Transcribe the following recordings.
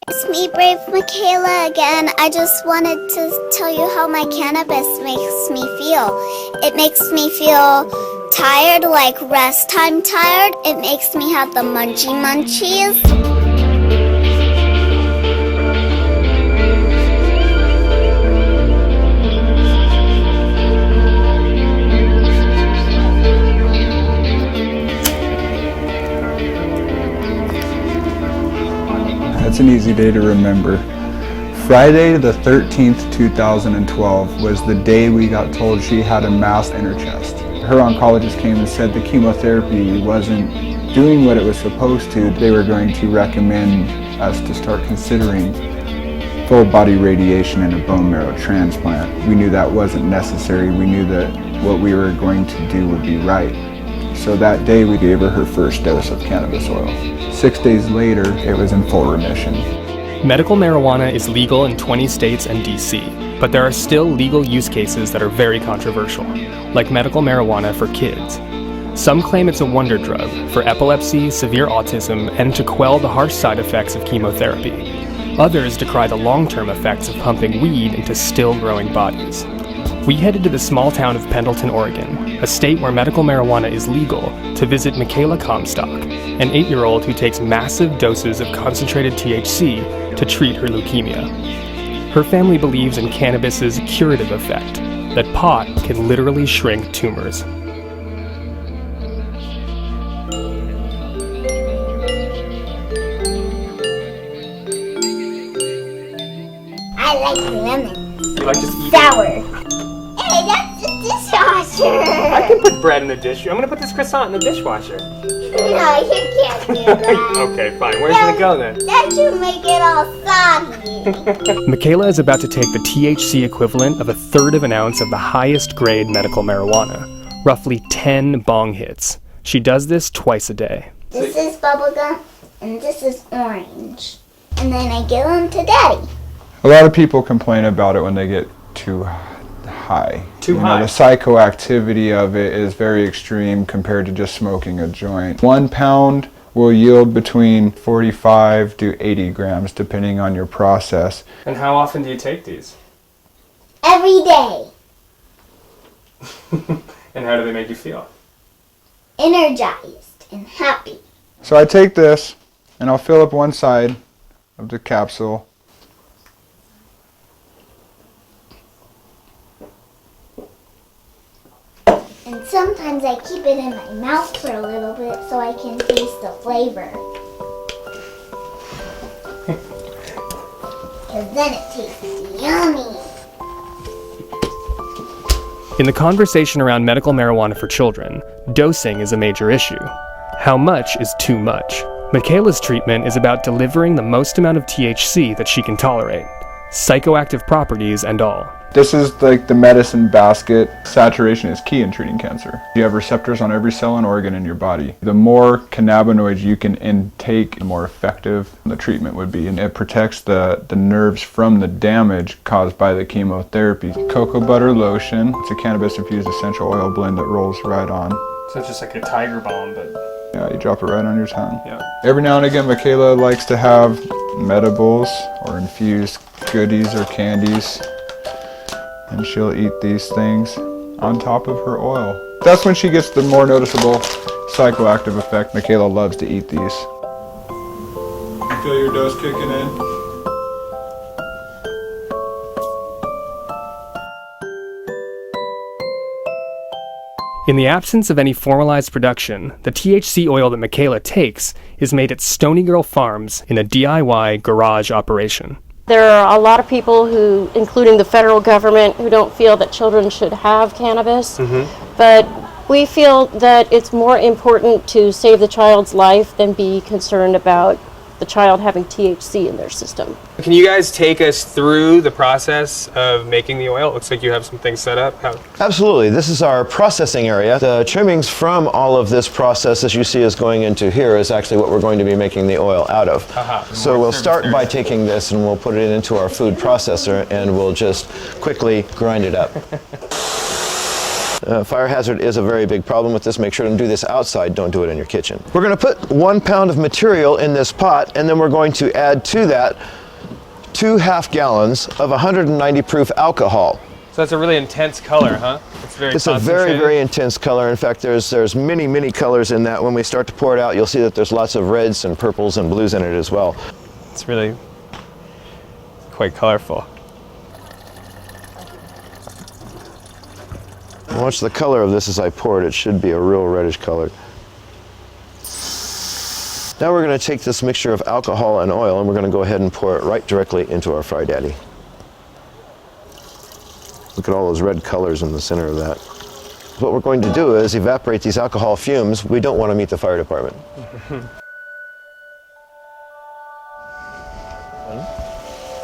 It's me, Brave Michaela, again. I just wanted to tell you how my cannabis makes me feel. It makes me feel tired, like rest time tired. It makes me have the munchies. That's an easy day to remember. Friday the 13th, 2012 was the day we got told she had a mass in her chest. Her oncologist came and said the chemotherapy wasn't doing what it was supposed to. They were going to recommend us to start considering full body radiation and a bone marrow transplant. We knew that wasn't necessary. We knew that what we were going to do would be right. So that day we gave her first dose of cannabis oil. 6 days later, it was in full remission. Medical marijuana is legal in 20 states and DC, but there are still legal use cases that are very controversial, like medical marijuana for kids. Some claim it's a wonder drug for epilepsy, severe autism, and to quell the harsh side effects of chemotherapy. Others decry the long-term effects of pumping weed into still-growing bodies. We headed to the small town of Pendleton, Oregon, a state where medical marijuana is legal, to visit Michaela Comstock, an 8-year-old who takes massive doses of concentrated THC to treat her leukemia. Her family believes in cannabis's curative effect, that pot can literally shrink tumors. I like lemon. You like just eating? Sour. Hey, that's the dishwasher. I can put bread in the dish. I'm gonna put this croissant in the dishwasher. No, you can't do that. Okay, fine. Where's it go then? That should make it all soggy. Michaela is about to take the THC equivalent of 1/3 of an ounce of the highest grade medical marijuana, roughly 10 bong hits. She does this twice a day. This is bubblegum, and this is orange. And then I give them to Daddy. A lot of people complain about it when they get too high. Too high. The psychoactivity of it is very extreme compared to just smoking a joint. 1 pound will yield between 45 to 80 grams depending on your process. And how often do you take these? Every day. And how do they make you feel? Energized and happy. So I take this and I'll fill up one side of the capsule. And sometimes I keep it in my mouth for a little bit so I can taste the flavor. Because then it tastes yummy. In the conversation around medical marijuana for children, dosing is a major issue. How much is too much? Michaela's treatment is about delivering the most amount of THC that she can tolerate, psychoactive properties and all. This is like the medicine basket. Saturation is key in treating cancer. You have receptors on every cell and organ in your body. The more cannabinoids you can intake, the more effective the treatment would be. And it protects the nerves from the damage caused by the chemotherapy. Cocoa butter lotion. It's a cannabis-infused essential oil blend that rolls right on. So it's just like a tiger balm, but... Yeah, you drop it right on your tongue. Yeah. Every now and again, Michaela likes to have medibles or infused goodies or candies. And she'll eat these things on top of her oil. That's when she gets the more noticeable psychoactive effect. Michaela loves to eat these. You feel your dose kicking in? In the absence of any formalized production, the THC oil that Michaela takes is made at Stony Girl Farms in a DIY garage operation. There are a lot of people who, including the federal government, who don't feel that children should have cannabis. But we feel that it's more important to save the child's life than be concerned about the child having THC in their system. Can you guys take us through the process of making the oil? It looks like you have some things set up. Absolutely. This is our processing area. The trimmings from all of this process, as you see, is going into here is actually what we're going to be making the oil out of. So we'll start by taking this and we'll put it into our food processor and we'll just quickly grind it up. Fire hazard is a very big problem with this. Make sure to do this outside, don't do it in your kitchen. We're going to put 1 pound of material in this pot, and then we're going to add to that 2 half gallons of 190 proof alcohol. So that's a really intense color, huh? It's a very, very intense color. In fact, there's many, many colors in that. When we start to pour it out, you'll see that there's lots of reds and purples and blues in it as well. It's really quite colorful. Watch the color of this as I pour it. It should be a real reddish color. Now we're going to take this mixture of alcohol and oil, and we're going to go ahead and pour it right directly into our Fry Daddy. Look at all those red colors in the center of that. What we're going to do is evaporate these alcohol fumes. We don't want to meet the fire department.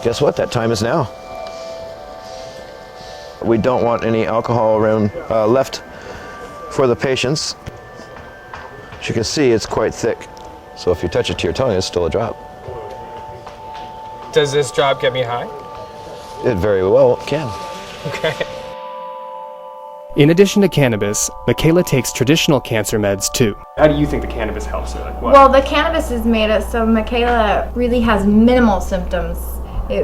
Guess what? That time is now. We don't want any alcohol around left for the patients. As you can see, it's quite thick. So if you touch it to your tongue, it's still a drop. Does this drop get me high? It very well can. Okay. In addition to cannabis, Michaela takes traditional cancer meds too. How do you think the cannabis helps her? Like what? Well, the cannabis has made it so Michaela really has minimal symptoms.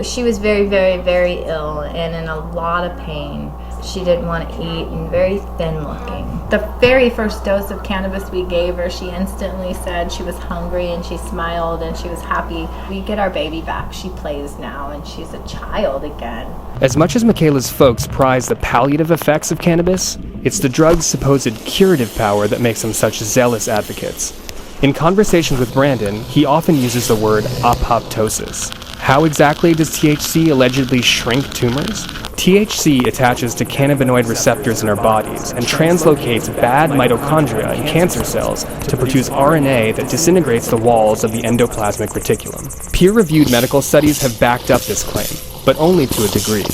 She was very, very, very ill and in a lot of pain. She didn't want to eat and very thin looking. The very first dose of cannabis we gave her, she instantly said she was hungry and she smiled and she was happy. We get our baby back. She plays now and she's a child again. As much as Michaela's folks prize the palliative effects of cannabis, it's the drug's supposed curative power that makes them such zealous advocates. In conversations with Brandon, he often uses the word apoptosis. How exactly does THC allegedly shrink tumors? THC attaches to cannabinoid receptors in our bodies and translocates bad mitochondria in cancer cells to produce RNA that disintegrates the walls of the endoplasmic reticulum. Peer-reviewed medical studies have backed up this claim, but only to a degree.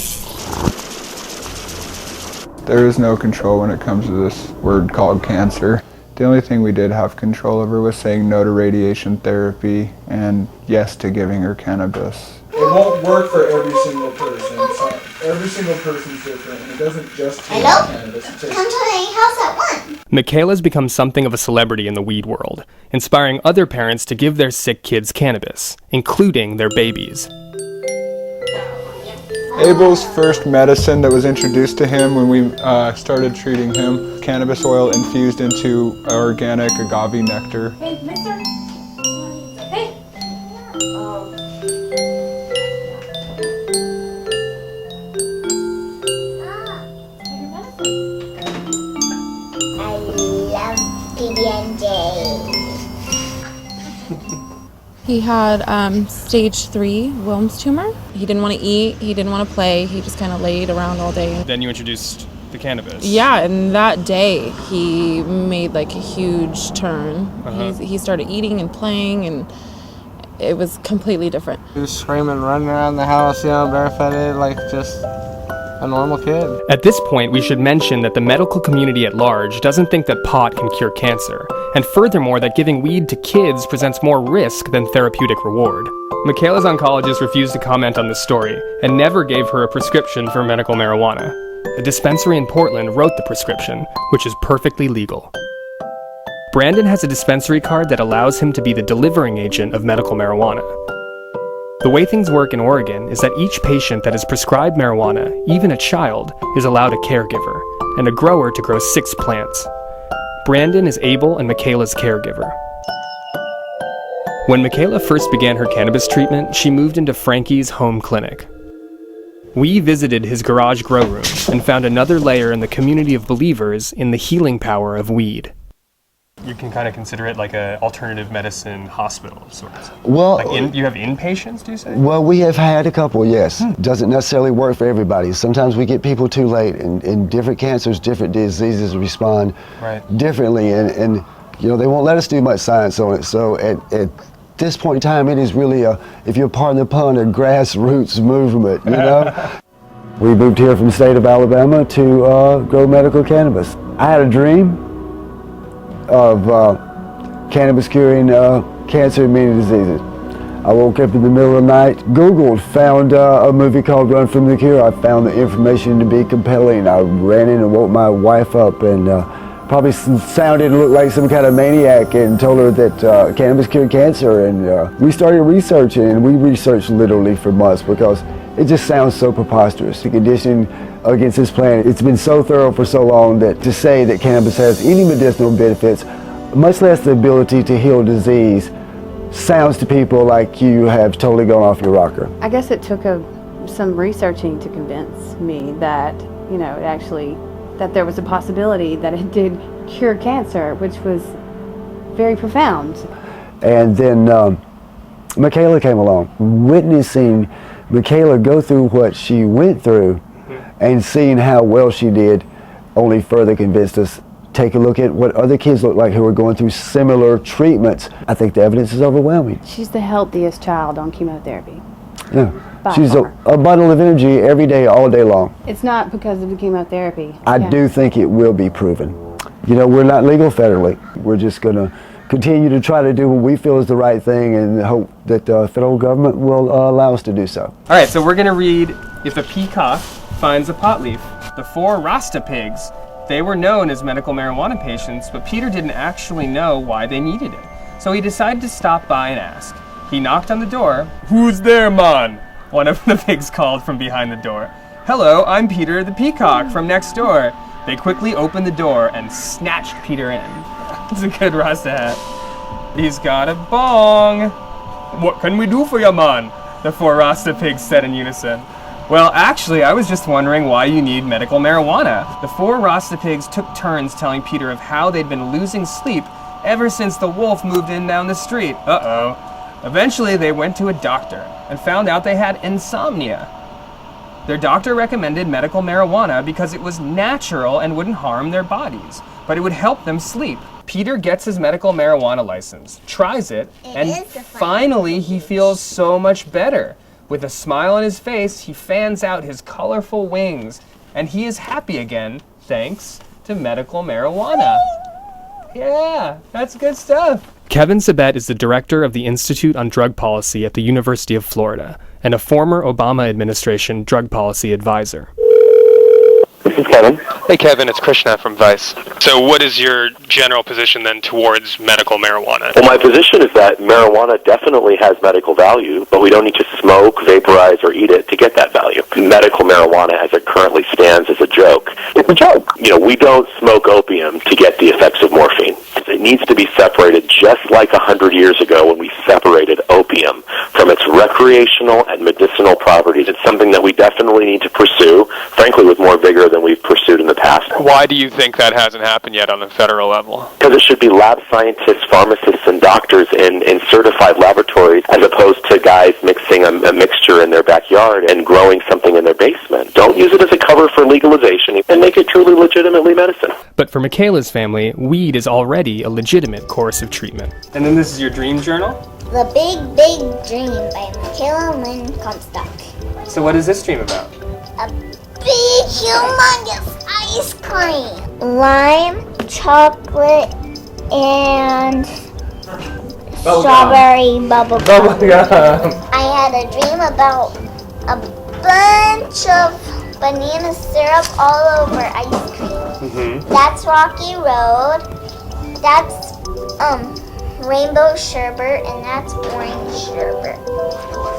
There is no control when it comes to this word called cancer. The only thing we did have control over was saying no to radiation therapy and yes to giving her cannabis. It won't work for every single person. So every single person's different, and it doesn't just take cannabis. Come to my house at 1. Michaela's become something of a celebrity in the weed world, inspiring other parents to give their sick kids cannabis, including their babies. Abel's first medicine that was introduced to him when we started treating him, cannabis oil infused into organic agave nectar. Hey, mister. Hey. I love PB&J. He had stage 3 Wilms tumor. He didn't want to eat, he didn't want to play, he just kind of laid around all day. Then you introduced the cannabis. Yeah, and that day he made like a huge turn. He started eating and playing, and it was completely different. He was screaming, running around the house, barefooted, like just a normal kid. At this point, we should mention that the medical community at large doesn't think that pot can cure cancer, and furthermore that giving weed to kids presents more risk than therapeutic reward. Michaela's oncologist refused to comment on this story and never gave her a prescription for medical marijuana. A dispensary in Portland wrote the prescription, which is perfectly legal. Brandon has a dispensary card that allows him to be the delivering agent of medical marijuana. The way things work in Oregon is that each patient that is prescribed marijuana, even a child, is allowed a caregiver, and a grower to grow 6 plants. Brandon is Abel and Michaela's caregiver. When Michaela first began her cannabis treatment, she moved into Frankie's home clinic. We visited his garage grow room and found another layer in the community of believers in the healing power of weed. You can kind of consider it like an alternative medicine hospital of sorts. Well, you have inpatients, do you say? Well, we have had a couple, yes. Doesn't necessarily work for everybody. Sometimes we get people too late, and different cancers, different diseases respond differently, and they won't let us do much science on it. So at this point in time, it is really if you're pardon the pun, a grassroots movement, We moved here from the state of Alabama to grow medical cannabis. I had a dream of cannabis curing cancer and many diseases. I woke up in the middle of the night, Googled, found a movie called Run From the Cure. I found the information to be compelling. I ran in and woke my wife up and probably sounded and looked like some kind of maniac and told her that cannabis cured cancer. And we started researching, and we researched literally for months because it just sounds so preposterous. The condition against this plant, it's been so thorough for so long that to say that cannabis has any medicinal benefits, much less the ability to heal disease, sounds to people like you have totally gone off your rocker. I guess it took some researching to convince me that, you know, it actually, that there was a possibility that it did cure cancer, which was very profound. And then Michaela came along. Witnessing Michaela go through what she went through and seeing how well she did only further convinced us. Take a look at what other kids look like who are going through similar treatments. I think the evidence is overwhelming. She's the healthiest child on chemotherapy. Yeah. By She's far. a bundle of energy every day, all day long. It's not because of the chemotherapy. I do think it will be proven. You know, we're not legal federally. We're just going to continue to try to do what we feel is the right thing and hope that the federal government will allow us to do so. All right, so we're gonna read If a Peacock Finds a Pot Leaf. The 4 Rasta pigs, they were known as medical marijuana patients, but Peter didn't actually know why they needed it. So he decided to stop by and ask. He knocked on the door. "Who's there, man?" one of the pigs called from behind the door. "Hello, I'm Peter the Peacock from next door." They quickly opened the door and snatched Peter in. It's a good Rasta hat. "He's got a bong." "What can we do for you, man?" the 4 Rasta pigs said in unison. "Well, actually, I was just wondering why you need medical marijuana." The 4 Rasta pigs took turns telling Peter of how they'd been losing sleep ever since the wolf moved in down the street. Uh-oh. Eventually, they went to a doctor and found out they had insomnia. Their doctor recommended medical marijuana because it was natural and wouldn't harm their bodies, but it would help them sleep. Peter gets his medical marijuana license, tries it, and finally he feels so much better. With a smile on his face, he fans out his colorful wings, and he is happy again, thanks to medical marijuana. Yeah, that's good stuff. Kevin Sabet is the director of the Institute on Drug Policy at the University of Florida, and a former Obama administration drug policy advisor. This is Kevin. Hey Kevin, it's Krishna from Vice. So what is your general position then towards medical marijuana? Well, my position is that marijuana definitely has medical value, but we don't need to smoke, vaporize, or eat it to get that value. Medical marijuana, as it currently stands, is a joke. It's a joke. You know, we don't smoke opium to get the effects of morphine. It needs to be separated just like 100 years ago when we separated opium from its recreational and medicinal properties. It's something that we definitely need to pursue, frankly, with more vigor than we've pursued in the past. Why do you think that hasn't happened yet on the federal level? Because it should be lab scientists, pharmacists, and doctors in certified laboratories as opposed to guys mixing a mixture in their backyard and growing something in their basement. Don't use it as a cover for legalization and make it truly legitimately medicine. But for Michaela's family, weed is already a legitimate course of treatment. And then this is your dream journal? The Big Big Dream by Michaela Lynn Comstock. So what is this dream about? A big, humongous ice cream. Lime, chocolate, and strawberry bubblegum. Bubblegum. I had a dream about a bunch of banana syrup all over ice cream. That's Rocky Road. That's rainbow sherbet, and that's orange sherbet.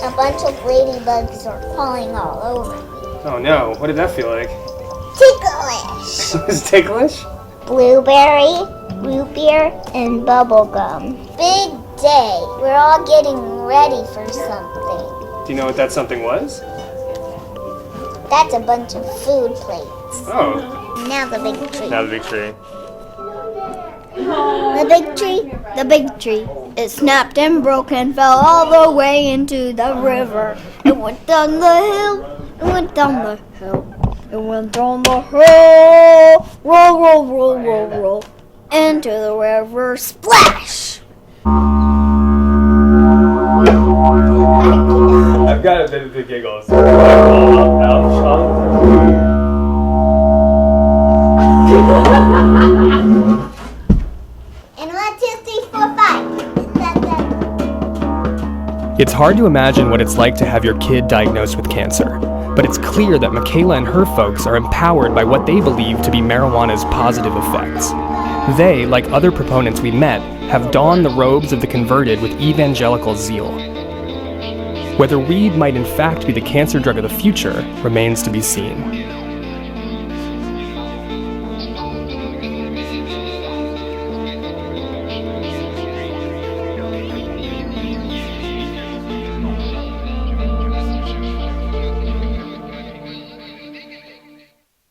A bunch of ladybugs are crawling all over me. Oh no, what did that feel like? Ticklish. It was ticklish? Blueberry, root beer, and bubblegum. Big day. We're all getting ready for something. Do you know what that something was? That's a bunch of food plates. Oh. Now the big tree. Now the big tree. The big tree. It snapped and broke and fell all the way into the river. It went down the hill, it went down the hill, it went down the hill, roll, roll, roll, roll, roll, into the river, splash! I've got the giggles. It's hard to imagine what it's like to have your kid diagnosed with cancer, but it's clear that Michaela and her folks are empowered by what they believe to be marijuana's positive effects. They, like other proponents we met, have donned the robes of the converted with evangelical zeal. Whether weed might in fact be the cancer drug of the future remains to be seen.